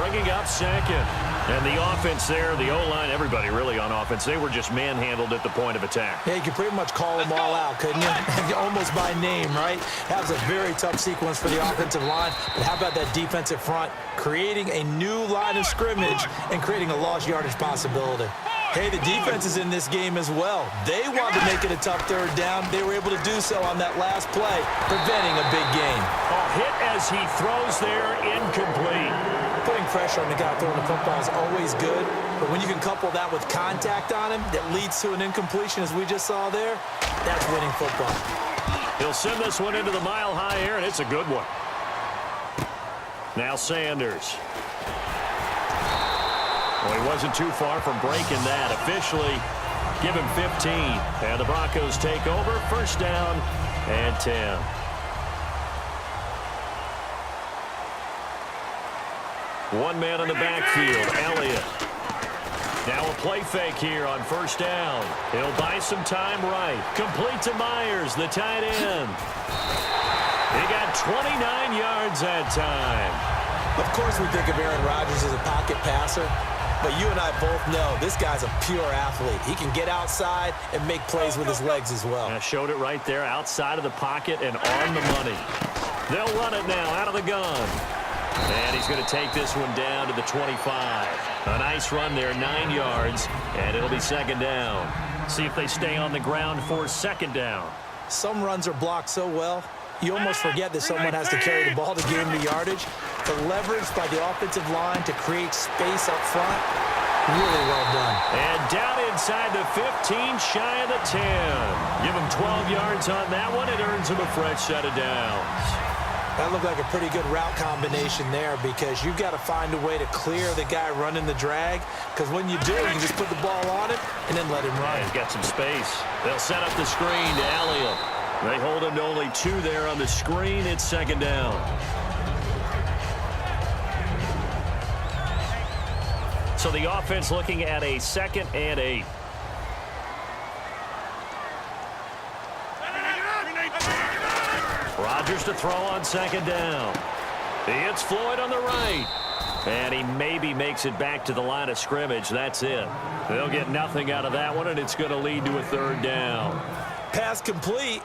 bringing up second. And the offense there, the O-line, everybody really on offense, they were just manhandled at the point of attack. Yeah, you could pretty much call them all out, couldn't you? Almost by name, right? That was a very tough sequence for the offensive line. But how about that defensive front creating a new line of scrimmage and creating a lost yardage possibility? Hey, the defense is in this game as well. They wanted to make it a tough third down. They were able to do so on that last play, preventing a big gain. Hit as he throws there, incomplete. Putting pressure on the guy throwing the football is always good, but when you can couple that with contact on him that leads to an incompletion, as we just saw there, that's winning football. He'll send this one into the mile-high air, and it's a good one. Now Sanders. Well, he wasn't too far from breaking that. Officially, give him 15. And the Broncos take over. First down and 10. One man in the backfield, Elliott. Now a play fake here on first down. He'll buy some time right. Complete to Myers, the tight end. He got 29 yards that time. Of course we think of Aaron Rodgers as a pocket passer, but you and I both know this guy's a pure athlete. He can get outside and make plays with his legs as well. I showed it right there, outside of the pocket and on the money. They'll run it now out of the gun. And he's going to take this one down to the 25. A nice run there, 9 yards, and it'll be second down. See if they stay on the ground for second down. Some runs are blocked so well, you almost forget that someone has to carry the ball to gain the yardage. The leverage by the offensive line to create space up front, really well done. And down inside the 15, shy of the 10. Give him 12 yards on that one. It earns him a fresh set of downs. That looked like a pretty good route combination there because you've got to find a way to clear the guy running the drag, because when you do, you just put the ball on him and then let him run. Yeah, he's got some space. They'll set up the screen to Elliott. They hold him to only 2 there on the screen. It's second down. So the offense looking at a 2nd and 8. Rodgers to throw on second down. It's Floyd on the right. And he maybe makes it back to the line of scrimmage. That's it. They'll get nothing out of that one, and it's going to lead to a third down. Pass complete,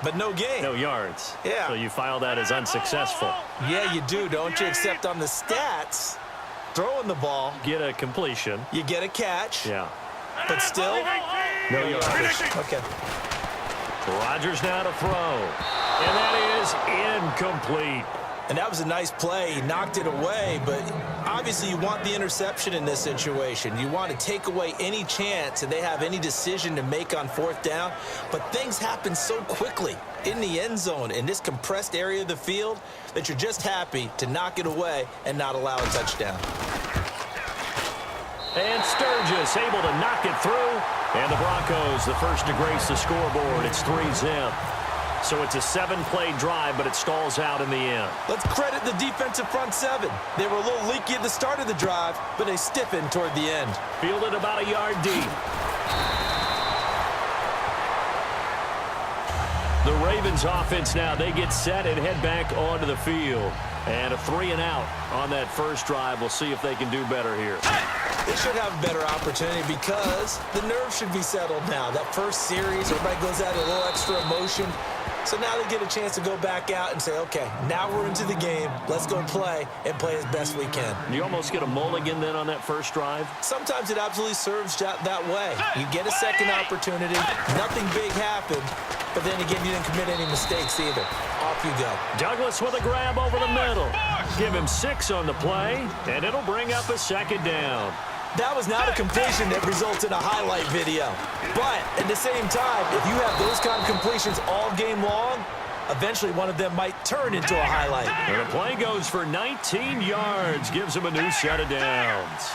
but no gain. No yards. Yeah. So you file that as unsuccessful. Yeah, you do, don't you? Except on the stats, throwing the ball. Get a completion. You get a catch. Yeah. But still, no yardage. Okay. Rodgers now to throw. And that is incomplete. And that was a nice play. He knocked it away, but obviously you want the interception in this situation. You want to take away any chance that they have any decision to make on fourth down. But things happen so quickly in the end zone in this compressed area of the field that you're just happy to knock it away and not allow a touchdown. And Sturgis able to knock it through. And the Broncos, the first to grace the scoreboard. It's 3-zip. So it's a 7-play drive, but it stalls out in the end. Let's credit the defensive front 7. They were a little leaky at the start of the drive, but they stiffened toward the end. Fielded about a yard deep. The Ravens offense now, they get set and head back onto the field. And a 3-and-out on that first drive. We'll see if they can do better here. They should have a better opportunity because the nerves should be settled now. That first series, everybody goes out a little extra emotion. So now they get a chance to go back out and say, okay, now we're into the game. Let's go play and play as best we can. You almost get a mulligan then on that first drive? Sometimes it absolutely serves that way. You get a second opportunity. Nothing big happened. But then again, you didn't commit any mistakes either. Off you go. Douglas with a grab over the middle. Give him 6 on the play, and it'll bring up a second down. That was not a completion that results in a highlight video. But at the same time, if you have those kind of completions all game long, eventually one of them might turn into a highlight. And the play goes for 19 yards, gives them a new set of downs.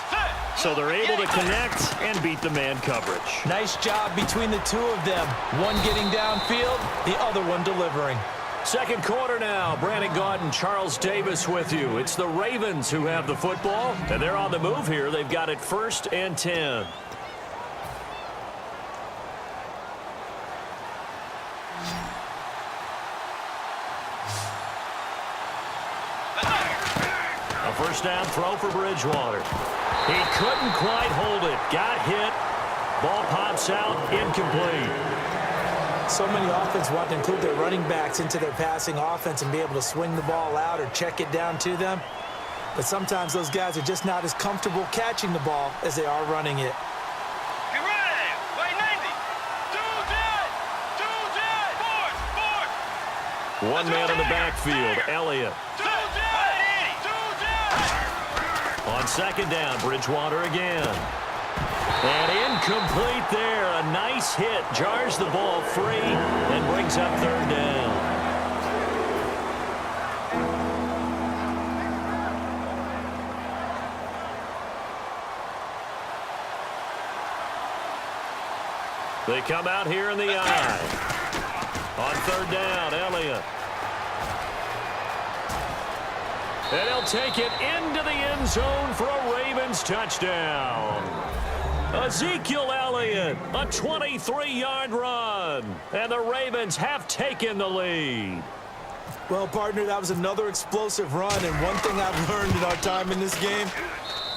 So they're able to connect and beat the man coverage. Nice job between the two of them. One getting downfield, the other one delivering. Second quarter now. Brandon Gaudin and Charles Davis with you. It's the Ravens who have the football, and they're on the move here. They've got it 1st and 10. first down throw for Bridgewater. He couldn't quite hold it. Got hit. Ball pops out. Incomplete. So many offenses want to include their running backs into their passing offense and be able to swing the ball out or check it down to them. But sometimes those guys are just not as comfortable catching the ball as they are running it. Get ready. Wait 90. Do that. Forward. One man in the backfield. Elliott. Do that. Do that. On second down, Bridgewater again. And incomplete there. A nice hit. Jars the ball free and brings up third down. They come out here in the eye. On third down, Elliott. And he'll take it into the end zone for a Ravens touchdown. Ezekiel Elliott, a 23-yard run. And the Ravens have taken the lead. Well, partner, that was another explosive run. And one thing I've learned in our time in this game,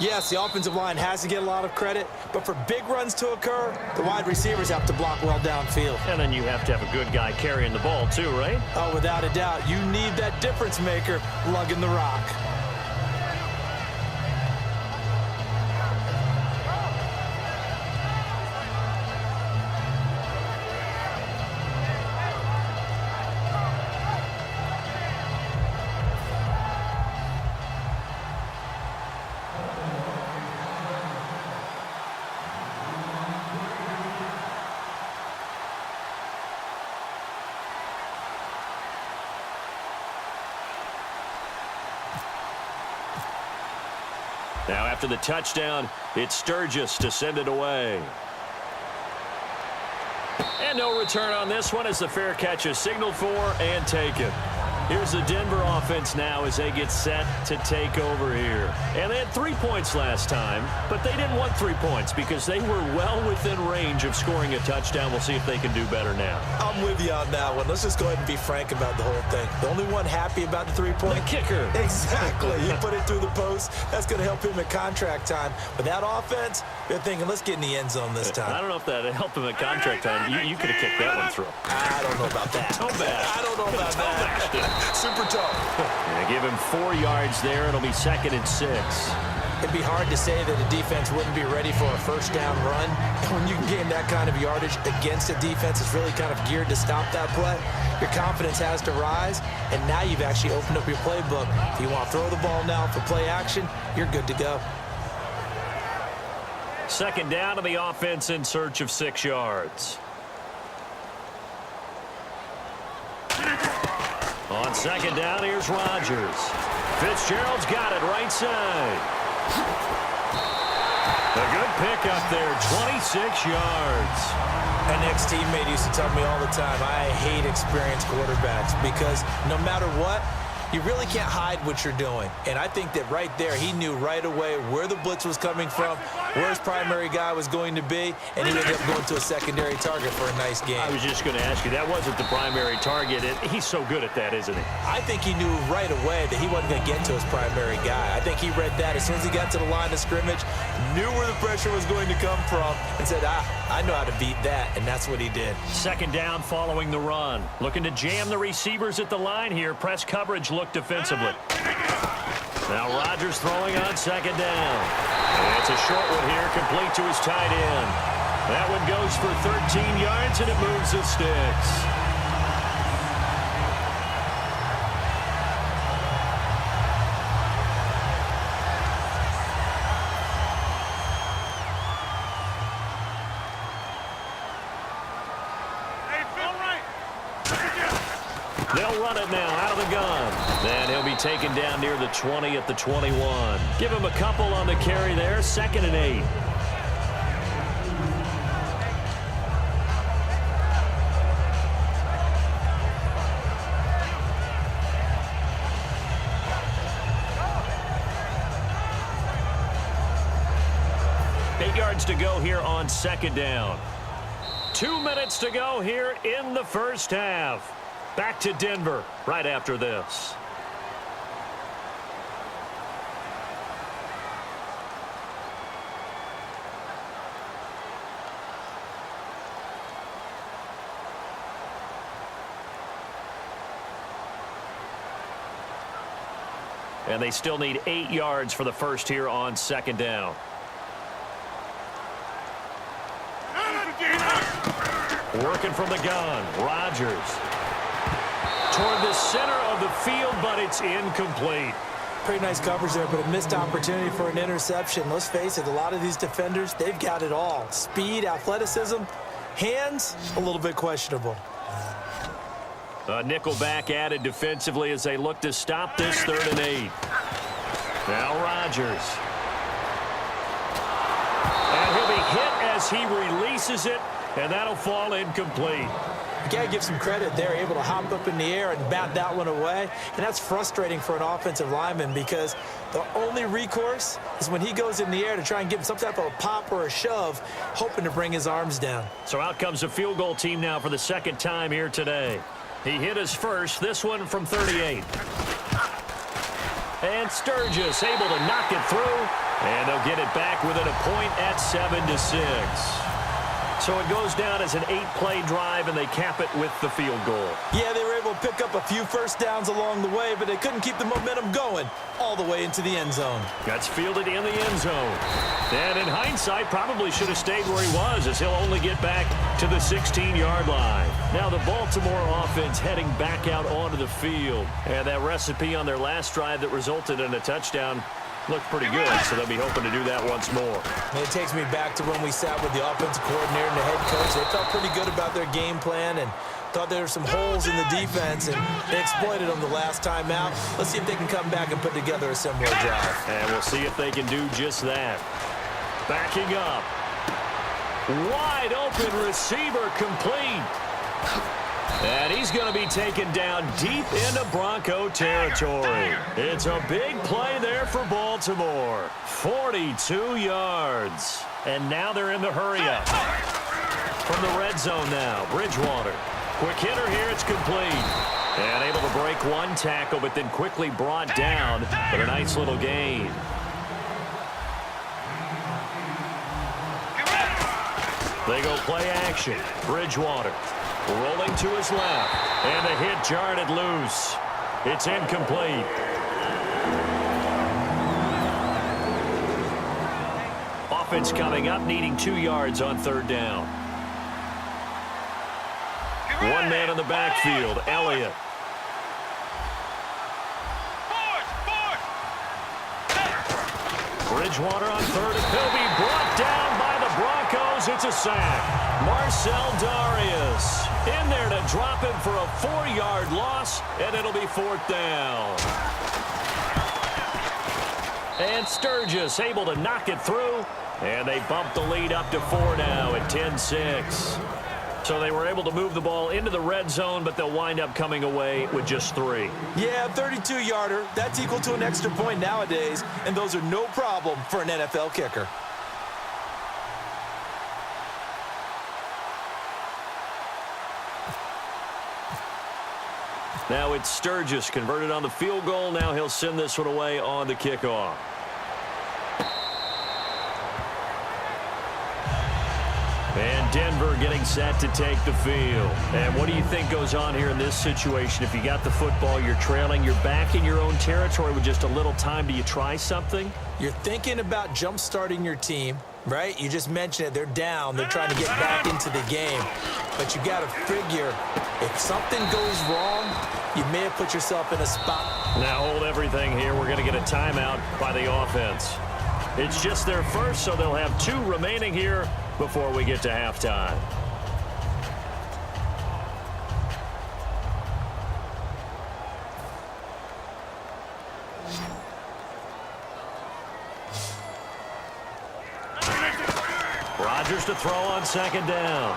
yes, the offensive line has to get a lot of credit, but for big runs to occur, the wide receivers have to block well downfield. And then you have to have a good guy carrying the ball too, right? Oh, without a doubt. You need that difference maker lugging the rock. Now after the touchdown, it's Sturgis to send it away. And no return on this one as the fair catch is signaled for and taken. Here's the Denver offense now as they get set to take over here. And they had 3 points last time, but they didn't want 3 points because they were well within range of scoring a touchdown. We'll see if they can do better now. I'm with you on that one. Let's just go ahead and be frank about the whole thing. The only one happy about the 3-point? The kicker. Exactly. You put it through the post. That's going to help him at contract time. But that offense, they're thinking, let's get in the end zone this time. I don't know if that helped him at contract time. You could have kicked that one through. I don't know about that. Toe bash. I don't know about that. Super tough. Yeah, give him 4 yards there. It'll be 2nd and 6. It'd be hard to say that a defense wouldn't be ready for a first down run. And when you can gain that kind of yardage against a defense that's really kind of geared to stop that play, your confidence has to rise, and now you've actually opened up your playbook. If you want to throw the ball now for play action, you're good to go. Second down to the offense in search of 6 yards. On second down, here's Rodgers. Fitzgerald's got it right side. A good pickup there, 26 yards. An ex-teammate used to tell me all the time, I hate experienced quarterbacks because no matter what, you really can't hide what you're doing. And I think that right there, he knew right away where the blitz was coming from, where his primary guy was going to be, and he ended up going to a secondary target for a nice game. I was just going to ask you, that wasn't the primary target. He's so good at that, isn't he? I think he knew right away that he wasn't going to get to his primary guy. I think he read that as soon as he got to the line of scrimmage, knew where the pressure was going to come from, and said, I know how to beat that, and that's what he did. Second down following the run. Looking to jam the receivers at the line here. Press coverage look defensively. Now Rodgers throwing on second down. And it's a short one here, complete to his tight end. That one goes for 13 yards, and it moves the sticks. They'll run it now out of the gun. And he'll be taken down near the 20 at the 21. Give him a couple on the carry there. 2nd and 8. Yards to go here on second down. 2 minutes to go here in the first half. Back to Denver right after this. and they still need 8 yards for the first here on second down. Working from the gun, Rodgers. Toward the center of the field, but it's incomplete. Pretty nice coverage there, but a missed opportunity for an interception. Let's face it, a lot of these defenders, they've got it all. Speed, athleticism, hands, a little bit questionable. A nickel back added defensively as they look to stop this 3rd and 8. Now Rodgers. And he'll be hit as he releases it, and that'll fall incomplete. You got to give some credit. They're able to hop up in the air and bat that one away. And that's frustrating for an offensive lineman because the only recourse is when he goes in the air to try and give him some type of a pop or a shove, hoping to bring his arms down. So out comes the field goal team now for the 2nd time here today. He hit his first, this one from 38. And Sturgis able to knock it through, and they'll get it back within a point at 7-6. So it goes down as an 8-play drive, and they cap it with the field goal. Yeah, they were able to pick up a few first downs along the way, but they couldn't keep the momentum going all the way into the end zone. That's fielded in the end zone. And in hindsight, probably should have stayed where he was, as he'll only get back to the 16-yard line. Now the Baltimore offense heading back out onto the field. And that recipe on their last drive that resulted in a touchdown looked pretty good, so they'll be hoping to do that once more. And it takes me back to when we sat with the offensive coordinator and the head coach. They felt pretty good about their game plan and thought there were some holes in the defense, and they exploited them the last time out. Let's see if they can come back and put together a similar drive. And we'll see if they can do just that. Backing up. Wide open receiver complete. And he's going to be taken down deep into Bronco territory. It's a big play there for Baltimore. 42 yards. And now they're in the hurry-up. From the red zone now, Bridgewater. Quick hitter here, it's complete. And able to break one tackle, but then quickly brought down with a nice little gain. They go play action. Bridgewater. Rolling to his left, and the hit jarred it loose. It's incomplete. Offense coming up, needing 2 yards on 3rd down. One man in the backfield, Elliott. Bridgewater on 3rd, and he'll be brought down by the Broncos. It's a sack. Marcel Darius in there to drop him for a 4-yard loss, and it'll be 4th down. And Sturgis able to knock it through, and they bump the lead up to 4 now at 10-6. So they were able to move the ball into the red zone, but they'll wind up coming away with just 3. Yeah, 32-yarder. That's equal to an extra point nowadays, and those are no problem for an NFL kicker. Now it's Sturgis converted on the field goal. Now he'll send this one away on the kickoff. And Denver getting set to take the field. And what do you think goes on here in this situation? If you got the football, you're trailing, you're back in your own territory with just a little time. Do you try something? You're thinking about jump-starting your team, right? You just mentioned it. They're down. They're trying to get back into the game. But you got to figure if something goes wrong, you may have put yourself in a spot. Now hold everything here. We're going to get a timeout by the offense. It's just their first, so they'll have 2 remaining here before we get to halftime. Rodgers to throw on 2nd down.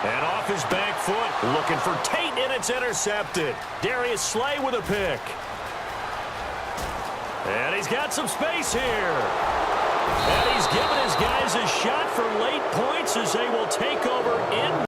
And off his back foot, looking for Tate, and it's intercepted. Darius Slay with a pick. And he's got some space here. And he's given his guys a shot for late points as they will take over in